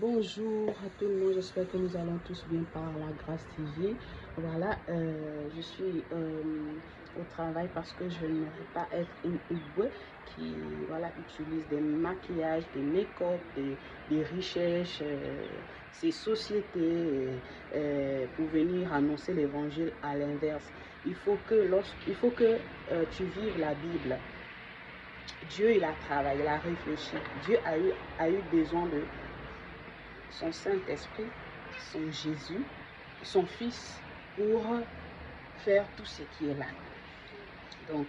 Bonjour à tout le monde, j'espère que nous allons tous bien par la grâce divine. Voilà, je suis au travail parce que je ne veux pas être une Igbo qui utilise des maquillages, des make-up, des recherches, ces sociétés pour venir annoncer l'évangile à l'inverse. Il faut que tu vives la Bible. Dieu, il a travaillé, il a réfléchi. Dieu a eu besoin de son Saint-Esprit, son Jésus, son Fils, pour faire tout ce qui est là. Donc,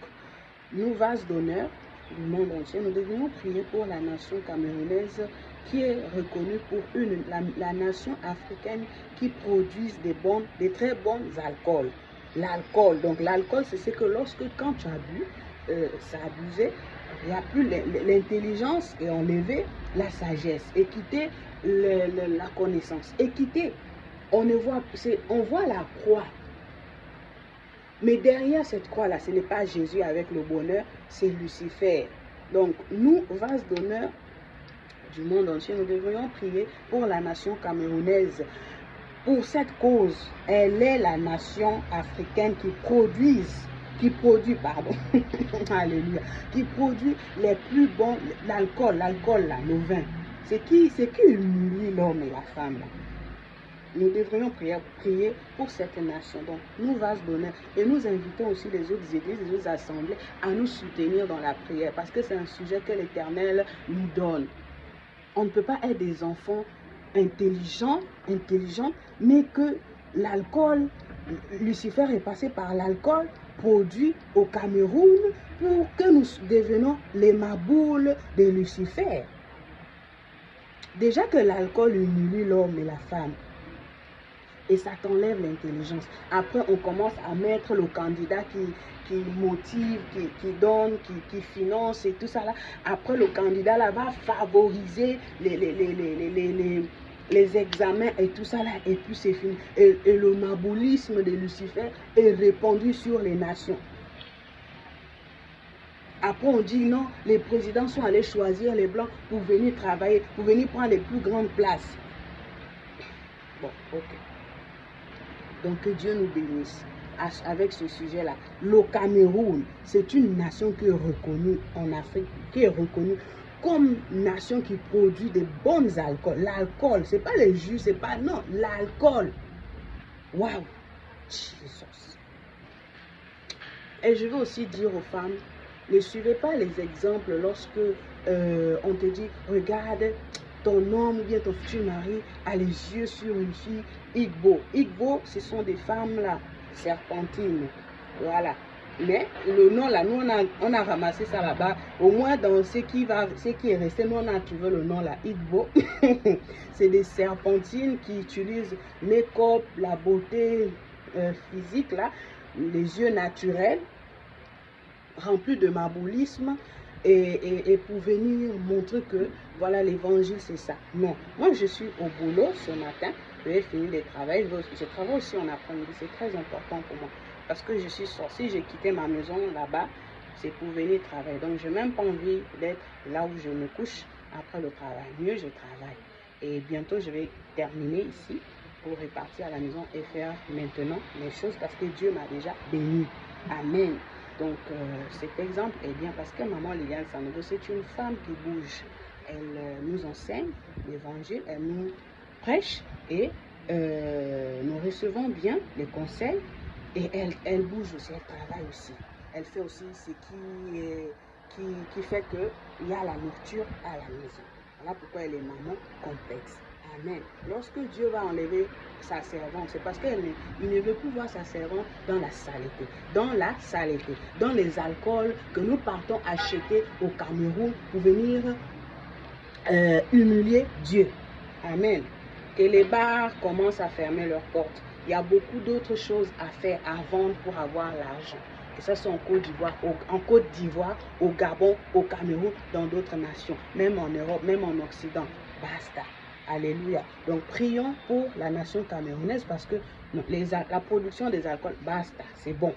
nous, vases d'honneur du monde entier, nous devons prier pour la nation camerounaise qui est reconnue pour la nation africaine qui produit des très bons alcools. L'alcool, donc l'alcool, c'est ce que quand tu as bu, ça a abusé, il n'y a plus l'intelligence est enlevée, la sagesse est quittée, la connaissance est quittée. On voit la croix. Mais derrière cette croix-là, ce n'est pas Jésus avec le bonheur, c'est Lucifer. Donc, nous, vases d'honneur du monde entier, nous devrions prier pour la nation camerounaise. Pour cette cause, elle est la nation africaine qui produit, alléluia, qui produit les plus bons, l'alcool là, le vin. C'est qui humilie l'homme et la femme là. Nous devrions prier pour cette nation. Donc, nous, vases d'honneur, et nous invitons aussi les autres églises, les autres assemblées à nous soutenir dans la prière parce que c'est un sujet que l'Éternel nous donne. On ne peut pas être des enfants intelligents, mais que l'alcool, Lucifer est passé par l'alcool produit au Cameroun pour que nous devenions les maboules de Lucifer. Déjà que l'alcool humilie l'homme et la femme. Et ça t'enlève l'intelligence. Après, on commence à mettre le candidat qui motive, qui donne, qui finance et tout ça là. Après, le candidat là va favoriser les examens et tout ça là. Et puis c'est fini. Et le maboulisme de Lucifer est répandu sur les nations. Après, on dit non, les présidents sont allés choisir les blancs pour venir travailler, pour venir prendre les plus grandes places. Bon, ok. Donc que Dieu nous bénisse avec ce sujet-là. Le Cameroun, c'est une nation qui est reconnue en Afrique, qui est reconnue comme nation qui produit des bons alcools. L'alcool, c'est pas les jus, c'est pas, non, l'alcool. Waouh, Jesus. Et je veux aussi dire aux femmes, ne suivez pas les exemples lorsque on te dit, regarde, ton homme ou bien ton futur mari a les yeux sur une fille Igbo. Igbo, ce sont des femmes là, serpentines. Voilà. Mais le nom là, nous on a ramassé ça là-bas. Au moins dans ce qui est resté, nous on a trouvé le nom là, Igbo. C'est des serpentines qui utilisent make-up, la beauté physique là, les yeux naturels, remplis de maboulisme. Et pour venir montrer que voilà l'évangile c'est ça. Non, moi je suis au boulot ce matin, je vais finir de travailler, je travaille aussi en après-midi, c'est très important pour moi parce que je suis sortie, j'ai quitté ma maison là-bas, c'est pour venir travailler. Donc je n'ai même pas envie d'être là où je me couche après le travail. Mieux je travaille. Et bientôt je vais terminer ici pour repartir à la maison et faire maintenant les choses parce que Dieu m'a déjà béni. Amen. Donc, cet exemple est bien parce que maman Liliane Sanogo, c'est une femme qui bouge. Elle nous enseigne l'évangile, elle nous prêche et nous recevons bien les conseils. Et elle bouge aussi, elle travaille aussi. Elle fait aussi ce qui fait qu'il y a la nourriture à la maison. Voilà pourquoi elle est maman complexe. Amen. Lorsque Dieu va enlever sa servante, c'est parce qu'il ne veut plus voir sa servante dans la saleté, dans les alcools que nous partons acheter au Cameroun pour venir humilier Dieu. Amen. Que les bars commencent à fermer leurs portes. Il y a beaucoup d'autres choses à faire, à vendre pour avoir l'argent. Et ça, c'est en Côte d'Ivoire, au Gabon, au Cameroun, dans d'autres nations, même en Europe, même en Occident. Basta. Alléluia. Donc, prions pour la nation camerounaise parce que la production des alcools, basta, c'est bon.